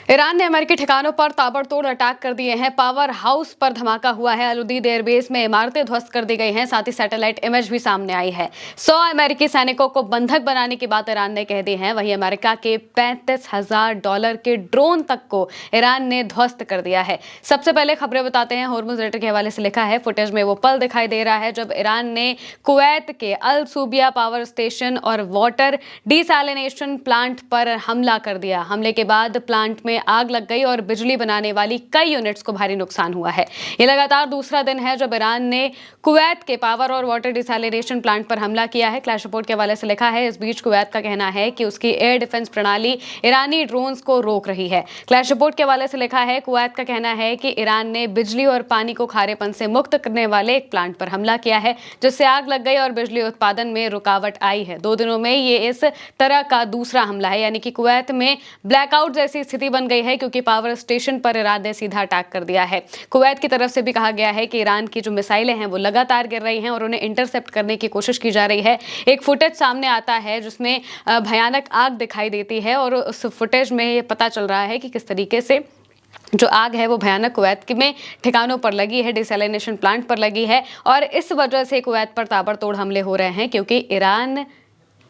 Iran ने अमेरिकी ठिकानों पर ताबड़तोड़ अटैक कर दिए हैं। पावर हाउस पर धमाका हुआ है। अलउदीद एयरबेस में इमारतें ध्वस्त कर दी गई हैं। साथ ही सैटेलाइट इमेज भी सामने आई है। 100 अमेरिकी सैनिकों को बंधक बनाने की बात ईरान ने कह दी है। वहीं अमेरिका के $35,000 के ड्रोन तक को ईरान ने ध्वस्त कर दिया है। सबसे पहले खबरें बताते हैं। होर्मुज लेटर के हवाले से लिखा है, फुटेज में वो पल दिखाई दे रहा है जब ईरान ने कुवैत के अल सूबिया पावर स्टेशन और वाटर डिसैलिनेशन प्लांट पर हमला कर दिया। हमले के बाद प्लांट में आग लग गई और बिजली बनाने वाली कई यूनिट्स को भारी नुकसान हुआ है। यह लगातार दूसरा दिन है जब ईरान ने कुवैत के पावर और वाटर डिसैलिनेशन प्लांट पर हमला किया है। क्लैश रिपोर्ट के हवाले से लिखा है, इस बीच कुवैत का कहना है कि उसकी एयर डिफेंस प्रणाली ईरानी ड्रोन्स को रोक रही है। क्लैश रिपोर्ट के हवाले से लिखा है, कुवैत का कहना है कि ईरान ने बिजली और पानी को खारेपन से मुक्त करने वाले एक प्लांट पर हमला किया है, जिससे आग लग गई और बिजली उत्पादन में रुकावट आई है। 2 दिनों में ये इस तरह का दूसरा हमला है, यानी कि कुवैत में ब्लैकआउट जैसी स्थिति बन गई है क्योंकि पावर स्टेशन पर ईरान ने सीधा अटैक कर दिया है। कुवैत की तरफ से भी कहा गया है कि ईरान की जो मिसाइलें हैं वो लगातार गिर रही हैं और उन्हें इंटरसेप्ट करने की कोशिश की जा रही है। एक फुटेज सामने आता है जिसमें भयानक आग दिखाई देती है और उस फुटेज में ये पता चल रहा है कि किस तरीके से जो आग है वो भयानक कुवैत में ठिकानों पर लगी है, डिसैलिनेशन प्लांट पर लगी है और इस वजह से कुवैत पर ताबड़तोड़ हमले हो रहे हैं क्योंकि ईरान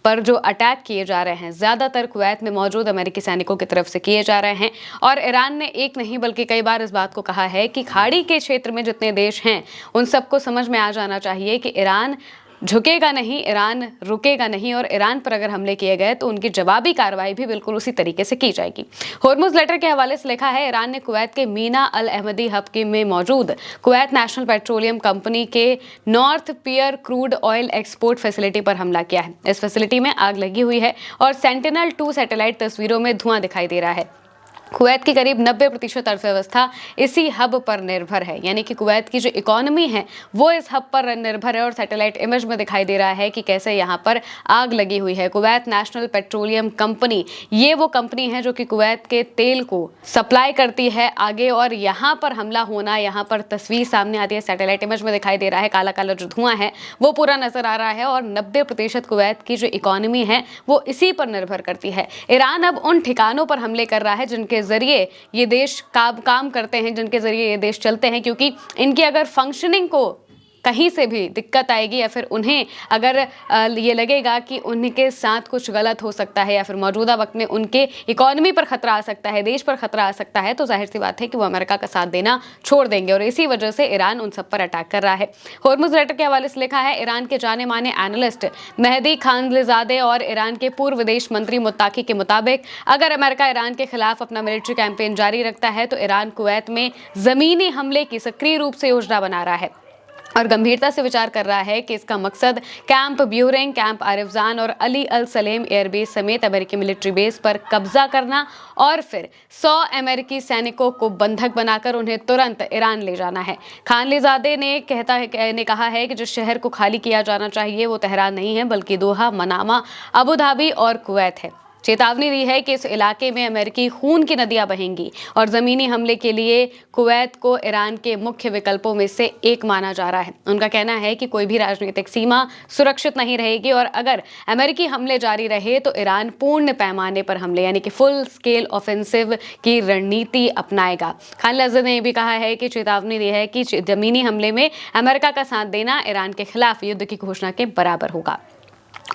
पर जो अटैक किए जा रहे हैं ज्यादातर कुवैत में मौजूद अमेरिकी सैनिकों की तरफ से किए जा रहे हैं। और ईरान ने एक नहीं बल्कि कई बार इस बात को कहा है कि खाड़ी के क्षेत्र में जितने देश हैं उन सबको समझ में आ जाना चाहिए कि ईरान झुकेगा नहीं, ईरान रुकेगा नहीं और ईरान पर अगर हमले किए गए तो उनकी जवाबी कार्रवाई भी बिल्कुल उसी तरीके से की जाएगी। होर्मुज लेटर के हवाले से लिखा है, ईरान ने कुवैत के मीना अल अहमदी हब में मौजूद कुवैत नेशनल पेट्रोलियम कंपनी के नॉर्थ पियर क्रूड ऑयल एक्सपोर्ट फैसिलिटी पर हमला किया है। इस फैसिलिटी में आग लगी हुई है और सेंटिनल-2 सैटेलाइट तस्वीरों में धुआं दिखाई दे रहा है। कुवैत की करीब 90% अर्थव्यवस्था इसी हब पर निर्भर है, यानी कि कुवैत की जो इकोनॉमी है वो इस हब पर निर्भर है और सैटेलाइट इमेज में दिखाई दे रहा है कि कैसे यहाँ पर आग लगी हुई है। कुवैत नेशनल पेट्रोलियम कंपनी ये वो कंपनी है जो कि कुवैत के तेल को सप्लाई करती है आगे और यहाँ पर हमला होना, यहाँ पर तस्वीर सामने आती है, सैटेलाइट इमेज में दिखाई दे रहा है, काला काला जो धुआं है वो पूरा नजर आ रहा है और 90% कुवैत की जो इकोनॉमी है वो इसी पर निर्भर करती है। ईरान अब उन ठिकानों पर हमले कर रहा है जिनके जरिए ये देश काम करते हैं, जिनके जरिए ये देश चलते हैं, क्योंकि इनकी अगर फंक्शनिंग को कहीं से भी दिक्कत आएगी या फिर उन्हें अगर ये लगेगा कि उनके साथ कुछ गलत हो सकता है या फिर मौजूदा वक्त में उनके इकोनॉमी पर खतरा आ सकता है, देश पर खतरा आ सकता है, तो जाहिर सी बात है कि वो अमेरिका का साथ देना छोड़ देंगे और इसी वजह से ईरान उन सब पर अटैक कर रहा है। होर्मुज लेटर के हवाले से लिखा है, ईरान के जाने माने एनालिस्ट मेहदी खानजादे और ईरान के पूर्व विदेश मंत्री मुत्ताकी के मुताबिक अगर अमेरिका ईरान के खिलाफ अपना मिलिट्री कैंपेन जारी रखता है तो ईरान कुवैत में जमीनी हमले की सक्रिय रूप से योजना बना रहा है और गंभीरता से विचार कर रहा है कि इसका मकसद कैंप ब्यूरिंग, कैंप आरिफजान और अली अल सलेम एयरबेस समेत अमेरिकी मिलिट्री बेस पर कब्जा करना और फिर 100 अमेरिकी सैनिकों को बंधक बनाकर उन्हें तुरंत ईरान ले जाना है। खानजादे ने कहा है कि जिस शहर को खाली किया जाना चाहिए वो तेहरान नहीं है बल्कि दोहा, मनामा, अबू धाबी और कुवैत है। चेतावनी दी है कि इस इलाके में अमेरिकी खून की नदियां बहेंगी और जमीनी हमले के लिए कुवैत को ईरान के मुख्य विकल्पों में से एक माना जा रहा है। उनका कहना है कि कोई भी राजनीतिक सीमा सुरक्षित नहीं रहेगी और अगर अमेरिकी हमले जारी रहे तो ईरान पूर्ण पैमाने पर हमले यानी कि फुल स्केल ऑफेंसिव की रणनीति अपनाएगा। खानजादे ने भी कहा है कि चेतावनी दी है कि जमीनी हमले में अमेरिका का साथ देना ईरान के खिलाफ युद्ध की घोषणा के बराबर होगा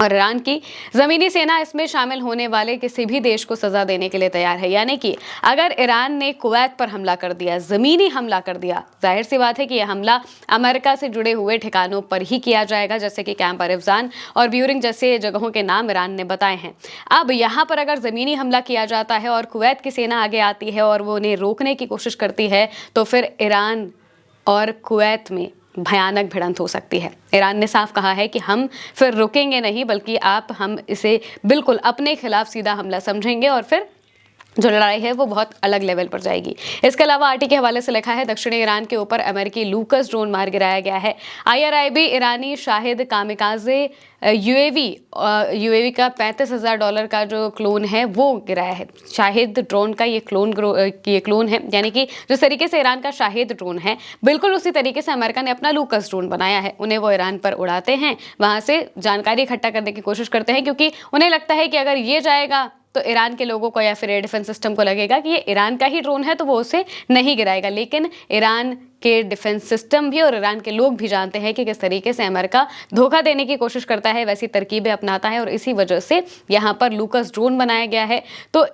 और ईरान की जमीनी सेना इसमें शामिल होने वाले किसी भी देश को सजा देने के लिए तैयार है। यानी कि अगर ईरान ने कुवैत पर हमला कर दिया, जमीनी हमला कर दिया, जाहिर सी बात है कि यह हमला अमेरिका से जुड़े हुए ठिकानों पर ही किया जाएगा, जैसे कि कैंप आरिफजान और ब्यूरिंग जैसे जगहों के नाम ईरान ने बताए हैं। अब यहाँ पर अगर जमीनी हमला किया जाता है और कुवैत की सेना आगे आती है और वो उन्हें रोकने की कोशिश करती है तो फिर ईरान और कुवैत में भयानक भिड़ंत हो सकती है। ईरान ने साफ कहा है कि हम फिर रुकेंगे नहीं बल्कि हम इसे बिल्कुल अपने खिलाफ सीधा हमला समझेंगे और फिर जो लड़ाई है वो बहुत अलग लेवल पर जाएगी। इसके अलावा आरटी के हवाले से लिखा है, दक्षिणी ईरान के ऊपर अमेरिकी लूकस ड्रोन मार गिराया गया है। IRIB ईरानी शाहिद कामिकाजे यूएवी का $35,000 का जो क्लोन है वो गिराया है। शाहिद ड्रोन का ये क्लोन है, यानी कि जिस तरीके से ईरान का शाहिद ड्रोन है बिल्कुल उसी तरीके से अमेरिका ने अपना लूकस ड्रोन बनाया है। उन्हें वो ईरान पर उड़ाते हैं, वहां से जानकारी इकट्ठा करने की कोशिश करते हैं क्योंकि उन्हें लगता है कि अगर ये जाएगा तो ईरान के लोगों को या फिर एयर डिफेंस सिस्टम को लगेगा कि ये ईरान का ही ड्रोन है, तो वो उसे नहीं गिराएगा। लेकिन ईरान के डिफेंस सिस्टम भी और ईरान के लोग भी जानते हैं कि किस तरीके से अमेरिका धोखा देने की कोशिश करता है, वैसी तरकीबें अपनाता है, और इसी वजह से यहाँ पर लूकस ड्रोन बनाया गया है। तो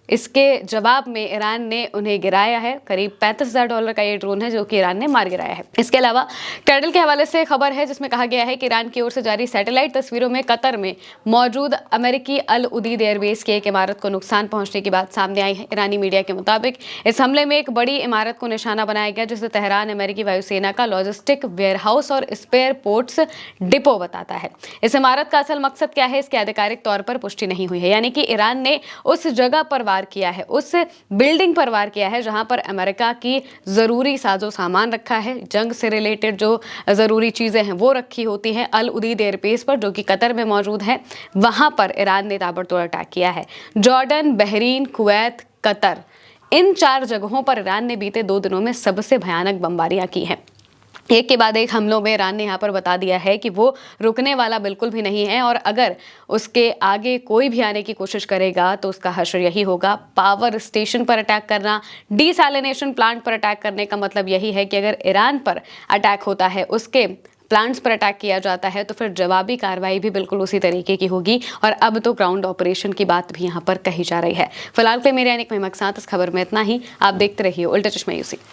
इसके जवाब में ईरान ने उन्हें गिराया है। करीब $35,000 का ये ड्रोन है जो कि ईरान ने मार गिराया है। इसके अलावा कैडल के हवाले से खबर है जिसमें कहा गया है कि ईरान की ओर से जारी सैटेलाइट तस्वीरों में कतर में मौजूद अमेरिकी अल उदीद एयरबेस की एक इमारत को नुकसान पहुंचने की बात सामने आई है। ईरानी मीडिया के मुताबिक इस हमले में एक बड़ी इमारत को निशाना बनाया गया, जिसे तेहरान अमेरिकी वायुसेना का लॉजिस्टिक वेयरहाउस और स्पेयर पोर्ट्स डिपो बताता है। इस इमारत का असल मकसद क्या है, इसकी आधिकारिक तौर पर पुष्टि नहीं हुई है। यानी कि ईरान ने उस जगह पर वार किया है, उस बिल्डिंग पर वार किया है जहां पर अमेरिका की जरूरी साजो सामान रखा है, जंग से रिलेटेड जो जरूरी चीजें हैं वो रखी होती हैं। अल उदीद एयरबेस पर जो कि कतर में मौजूद है, वहां पर ईरान ने ताबड़तोड़ अटैक किया है। जॉर्डन, बहरीन, कुवैत, कतर, इन 4 जगहों पर ईरान ने बीते 2 दिनों में सबसे भयानक बमबारियां की हैं। एक के बाद एक हमलों में ईरान ने यहाँ पर बता दिया है कि वो रुकने वाला बिल्कुल भी नहीं है, और अगर उसके आगे कोई भी आने की कोशिश करेगा तो उसका हश्र यही होगा। पावर स्टेशन पर अटैक करना, डिसैलिनेशन प्लांट पर अटैक करने का मतलब यही है कि अगर ईरान पर अटैक होता है, उसके प्लांट्स पर अटैक किया जाता है, तो फिर जवाबी कार्रवाई भी बिल्कुल उसी तरीके की होगी। और अब तो ग्राउंड ऑपरेशन की बात भी यहाँ पर कही जा रही है। फिलहाल के मेरे यानी के साथ इस खबर में इतना ही। आप देखते रहिए उल्टा चश्मा यूसी।